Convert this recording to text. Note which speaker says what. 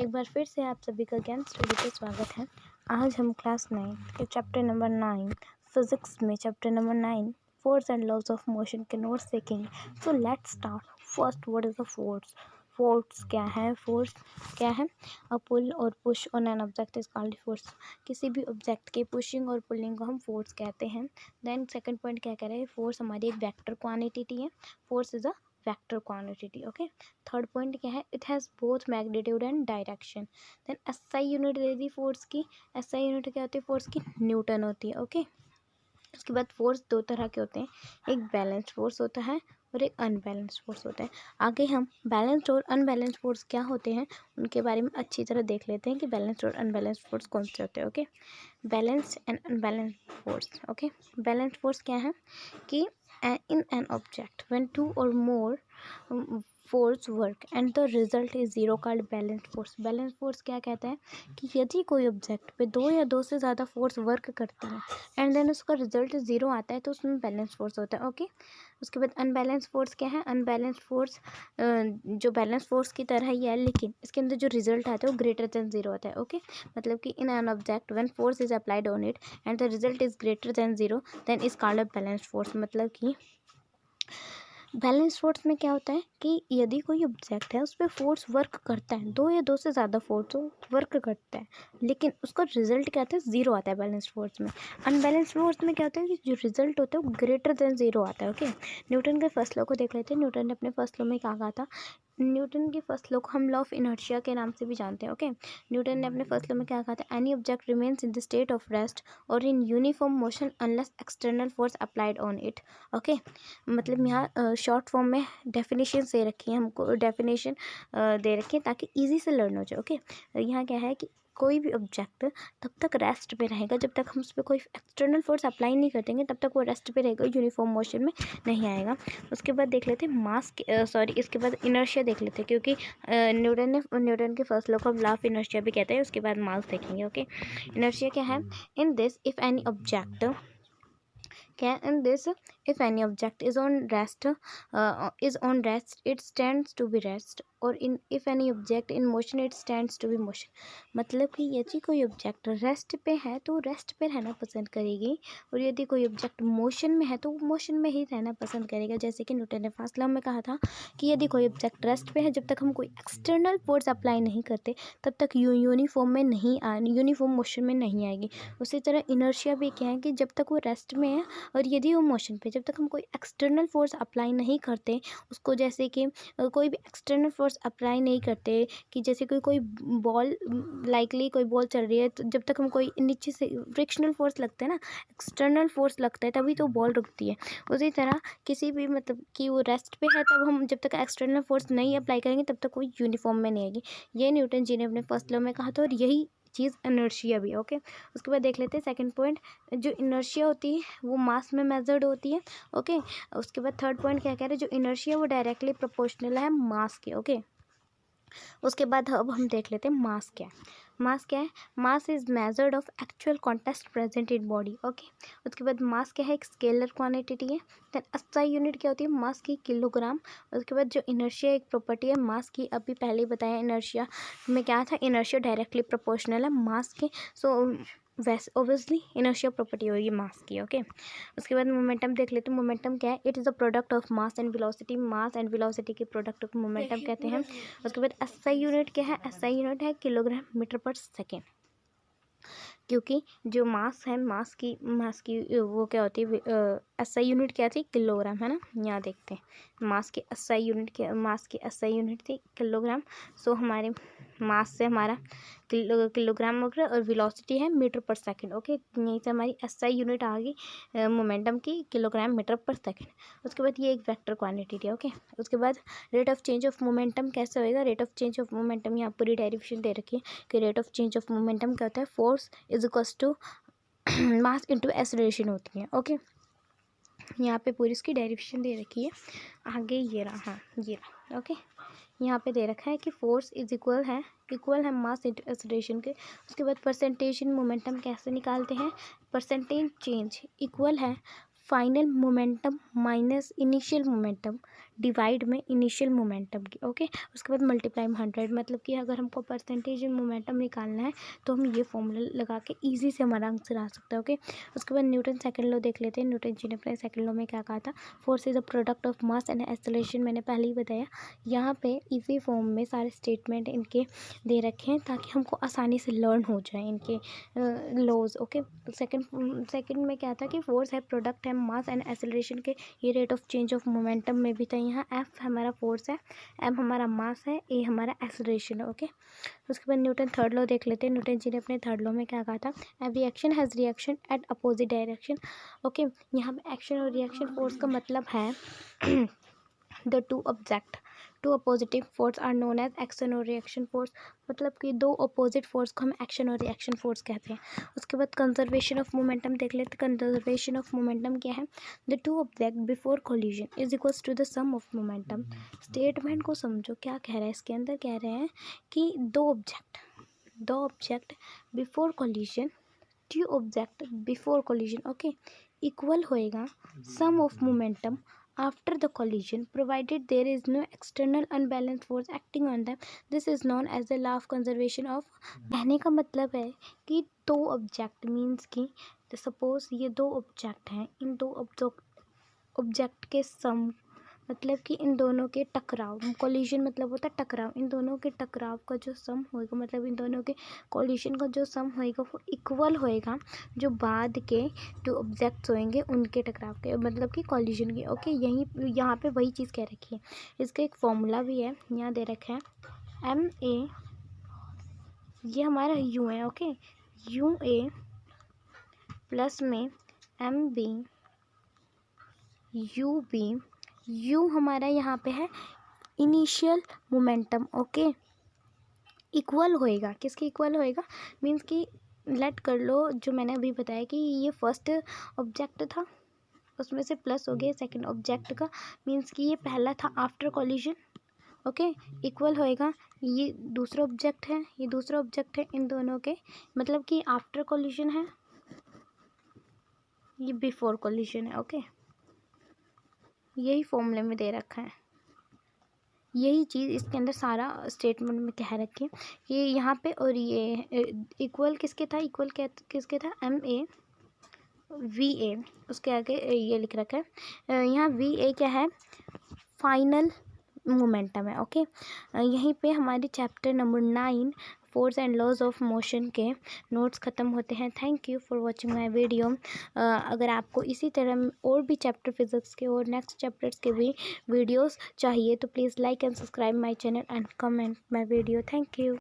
Speaker 1: एक बार फिर से आप सभी का ज्ञान स्टडी पे स्वागत है। आज हम क्लास 9 के चैप्टर नंबर 9 फिजिक्स में chapter number 9 force and laws of motion के नोट्स सीखेंगे। So let's start. First, what is the force? Force क्या है? फोर्स क्या है? अ पुल और push on an object is called force. किसी भी ऑब्जेक्ट के पुशिंग और पुलिंग को हम फोर्स कहते हैं। देन सेकंड पॉइंट क्या कह रहे हैं? फोर्स हमारी एक वेक्टर क्वांटिटी है। Force is a vector quantity. Okay. Third point क्या है? It has both magnitude and direction. Then SI unit दे दी फोर्स की। एसआई यूनिट क्या होती है फोर्स की? न्यूटन होती है। ओके। उसके बाद फोर्स दो तरह के होते हैं, एक बैलेंस्ड फोर्स होता है और एक अनबैलेंस्ड फोर्स होता है। आगे हम बैलेंस्ड और अनबैलेंस्ड फोर्स क्या होते हैं उनके बारे में अच्छी तरह देख लेते हैं कि बैलेंस्ड और अनबैलेंस्ड फोर्स कौन से होते हैं। Okay. Balanced and unbalanced force. Okay. Balanced force क्या है कि in an object when two or more force work and the result is zero called balanced force। Balance force क्या कहता है कि यदि कोई ऑब्जेक्ट पे दो या दो से ज़्यादा फोर्स वर्क करती है एंड देन उसका रिजल्ट ज़ीरो आता है तो उसमें बैलेंस फोर्स होता है। ओके। उसके बाद अनबैलेंस फोर्स क्या है? अनबैलेंस फोर्स जो बैलेंस फोर्स की तरह ही है लेकिन इसके अंदर जो रिजल्ट आता है वो ग्रेटर देन ज़ीरो आता है। ओके। मतलब कि in an object when force is applied on it and the result is greater than zero then is called a balance force. मतलब कि बैलेंस फोर्स में क्या होता है कि यदि कोई ऑब्जेक्ट है उस पर फोर्स वर्क करता है, दो या दो से ज़्यादा फोर्स वर्क करता है लेकिन उसका रिजल्ट क्या आता है? ज़ीरो आता है बैलेंस फोर्स में। अनबैलेंस फोर्स में क्या होता है कि जो रिजल्ट होता है वो ग्रेटर देन ज़ीरो आता है। ओके। न्यूटन के फर्स्ट लॉ को देख लेते हैं। न्यूटन ने अपने फर्स्ट लॉ में क्या कहा था? न्यूटन के फर्स्ट लॉ को हम लॉ ऑफ इनर्शिया के नाम से भी जानते हैं। ओके। न्यूटन ने अपने फर्स्ट लॉ में क्या कहा था? Any object remains in the state of rest और in uniform motion unless external force applied on it. Okay. मतलब यहाँ शॉर्ट फॉर्म में डेफिनेशन दे रखी है, हमको डेफिनेशन दे रखी है ताकि इजी से लर्न हो जाए। ओके। यहाँ क्या है कि कोई भी ऑब्जेक्ट तब तक रेस्ट पे रहेगा जब तक हम उस पर कोई एक्सटर्नल फोर्स अप्लाई नहीं कर देंगे, तब तक वो रेस्ट पे रहेगा, यूनिफॉर्म मोशन में नहीं आएगा। उसके बाद देख लेते हैं मास सॉरी इसके बाद इनर्शिया देख लेते हैं क्योंकि न्यूटन के फर्स्ट लॉ को लॉ ऑफ इनर्शिया भी कहते हैं। उसके बाद मास देखेंगे। ओके। इनर्शिया क्या है? In this if any object if any object is on rest it stands to be rest और if any object in motion it stands to be motion। मतलब कि यदि कोई ऑब्जेक्ट रेस्ट पे है तो रेस्ट पे रहना पसंद करेगी और यदि कोई ऑब्जेक्ट मोशन में है तो वो मोशन में ही रहना पसंद करेगा। जैसे कि न्यूटन ने फर्स्ट लॉ में कहा था कि यदि कोई ऑब्जेक्ट रेस्ट पे है जब तक हम कोई एक्सटर्नल फोर्स अप्लाई नहीं करते तब तक यूनिफॉर्म मोशन में नहीं आएगी। उसी तरह इनर्शिया भी क्या है कि जब तक वो रेस्ट में है और यदि वो मोशन पे जब तक हम कोई एक्सटर्नल फोर्स अप्लाई नहीं करते उसको, जैसे कि कोई भी एक्सटर्नल फोर्स अप्लाई नहीं करते कि जैसे कोई बॉल लाइकली कोई बॉल चल रही है तो जब तक हम कोई नीचे से फ्रिक्शनल फोर्स लगता है ना, एक्सटर्नल फोर्स लगता है तभी तो बॉल रुकती है। उसी तरह किसी भी मतलब कि वो रेस्ट पे है तब हम जब तक एक्सटर्नल फोर्स नहीं अप्लाई करेंगे तब तक कोई यूनिफॉर्म में नहीं आएगी। ये न्यूटन जी ने अपने फर्स्ट लॉ में कहा था और यही चीज़ इनर्शिया भी। ओके। उसके बाद देख लेते हैं सेकंड पॉइंट। जो इनर्शिया होती है वो मास में मेजर्ड होती है। ओके। उसके बाद थर्ड पॉइंट क्या कह रहे हैं? जो इनर्शिया वो डायरेक्टली प्रोपोर्शनल है मास के। ओके। उसके बाद अब हम देख लेते हैं मास क्या है। मास क्या है? Mass is measured of actual contest present in body. Okay. उसके बाद मास क्या है? एक स्केलर क्वांटिटी है। देन एसआई यूनिट क्या होती है? मास की किलोग्राम। उसके बाद जो इनर्शिया एक प्रॉपर्टी है मास की, अभी पहले ही बताया इनर्शिया में क्या था, इनर्शिया डायरेक्टली प्रोपोर्शनल है मास के। सो वैसे ऑब्वियसली इनर्शिया प्रॉपर्टी होगी मास की। ओके। उसके बाद मोमेंटम देख लेते हैं। मोमेंटम क्या है? It is a product of mass and velocity. Mass and velocity के प्रोडक्ट को मोमेंटम कहते हैं। उसके बाद एसआई यूनिट क्या है? एसआई यूनिट है किलोग्राम मीटर पर सेकेंड, क्योंकि जो मास है मास की वो क्या होती है? एसआई यूनिट क्या थी? किलोग्राम, है ना। यहाँ देखते हैं मास की एसआई यूनिट थी किलोग्राम। सो हमारे मास से हमारा किलोग्राम वगैरह और वेलोसिटी है मीटर पर सेकंड। ओके। यहीं से हमारी एसआई यूनिट आ गई मोमेंटम की, किलोग्राम मीटर पर सेकंड। उसके बाद ये एक वेक्टर क्वांटिटी है। ओके। उसके बाद rate of change of momentum कैसे होएगा? Rate of change of momentum यहाँ पूरी डेरिवेशन दे रखी है कि rate of change of momentum क्या होता है? Force is equals to mass into acceleration होती है। ओके। यहाँ पे पूरी इसकी डेरिवेशन दे रखी है। आगे ये रहा, हाँ ये रहा। ओके। यहाँ पे दे रखा है कि फोर्स इज इक्वल है मास इंटू एक्सेलरेशन के। उसके बाद परसेंटेज इन मोमेंटम कैसे निकालते हैं? परसेंटेज चेंज इक्वल है final momentum minus initial momentum divide में इनिशियल मोमेंटम की, ओके। उसके बाद मल्टीप्लाई में 100, मतलब कि अगर हमको परसेंटेज इन मोमेंटम निकालना है तो हम ये फॉर्मूला लगा के ईजी से हमारा आंसर आ सकता है, ओके। उसके बाद न्यूटन सेकंड लॉ देख लेते हैं। न्यूटन जी ने अपने सेकंड लॉ में क्या कहा था, force is a product of mass and acceleration, मैंने पहले ही बताया। यहाँ पे इजी फॉर्म में सारे स्टेटमेंट इनके दे रखे हैं ताकि हमको आसानी से लर्न हो जाए इनके लॉज, ओके। सेकंड में क्या था कि फोर्स है प्रोडक्ट है मास एंड एक्सेलरेशन के, ये rate of change of momentum में भी था। यहाँ एफ हमारा फोर्स है, एम हमारा मास है, ए हमारा एक्सेलरेशन है, ओके। उसके बाद न्यूटन थर्ड लॉ देख लेते हैं। न्यूटन जी ने अपने थर्ड लॉ में क्या कहा था, every action has reaction at opposite direction, okay. यहाँ पे एक्शन और रिएक्शन फोर्स का मतलब है the two opposite force are known as action और रिएक्शन फोर्स, मतलब कि दो अपोजिट फोर्स को हम एक्शन और रिएक्शन फोर्स कहते हैं। उसके बाद कंजर्वेशन ऑफ मोमेंटम देख लेते हैं। कंजर्वेशन ऑफ मोमेंटम क्या है, the two object before collision is equals to the sum of momentum. Statement को समझो क्या कह रहा है, इसके अंदर कह रहे हैं कि दो object before collision, two object before collision, okay, equal होएगा sum of momentum after the collision provided there is no external unbalanced force acting on them. This is known as the law of conservation of। कहने का मतलब है कि दो object means कि suppose ये दो ऑब्जेक्ट हैं, इन दो ऑब्जेक्ट के सम मतलब कि इन दोनों के टकराव, कोलिजन मतलब होता है टकराव, इन दोनों के टकराव का जो सम होएगा, मतलब इन दोनों के कोलिजन का जो सम होएगा वो इक्वल होएगा जो बाद के जो ऑब्जेक्ट्स होंगे उनके टकराव के, मतलब कि कोलिजन के, ओके। यहाँ पे वही चीज़ कह रखी है। इसका एक फॉर्मूला भी है, यहाँ दे रखा है एम ए, ये हमारा यू है, ओके, यू ए प्लस में M B u B, u हमारा यहाँ पे है इनिशियल मोमेंटम, ओके। इक्वल होएगा, किसके इक्वल होएगा, मीन्स कि लेट कर लो जो मैंने अभी बताया कि ये फर्स्ट ऑब्जेक्ट था उसमें से प्लस हो गया सेकंड ऑब्जेक्ट का, मीन्स कि ये पहला था आफ्टर कोलिजन, ओके। इक्वल होएगा ये दूसरा ऑब्जेक्ट है, ये दूसरा ऑब्जेक्ट है, इन दोनों के मतलब कि आफ्टर कोलिजन है, ये बिफोर कोलिजन है, ओके। यही फॉर्मूले में दे रखा है, यही चीज़ इसके अंदर सारा स्टेटमेंट में कह रखी है कि यहाँ पे, और ये इक्वल किसके था, इक्वल किसके था, एम ए वी ए, उसके आगे ये लिख रखा है। यहाँ वी ए क्या है, फाइनल मोमेंटम है, ओके। यहीं पे हमारे chapter number 9 force and laws of motion के नोट्स ख़त्म होते हैं। Thank you for watching my video. अगर आपको इसी तरह और भी चैप्टर फिज़िक्स के और नेक्स्ट चैप्टर्स के भी वीडियोस चाहिए तो please like and subscribe my channel and comment my video. Thank you.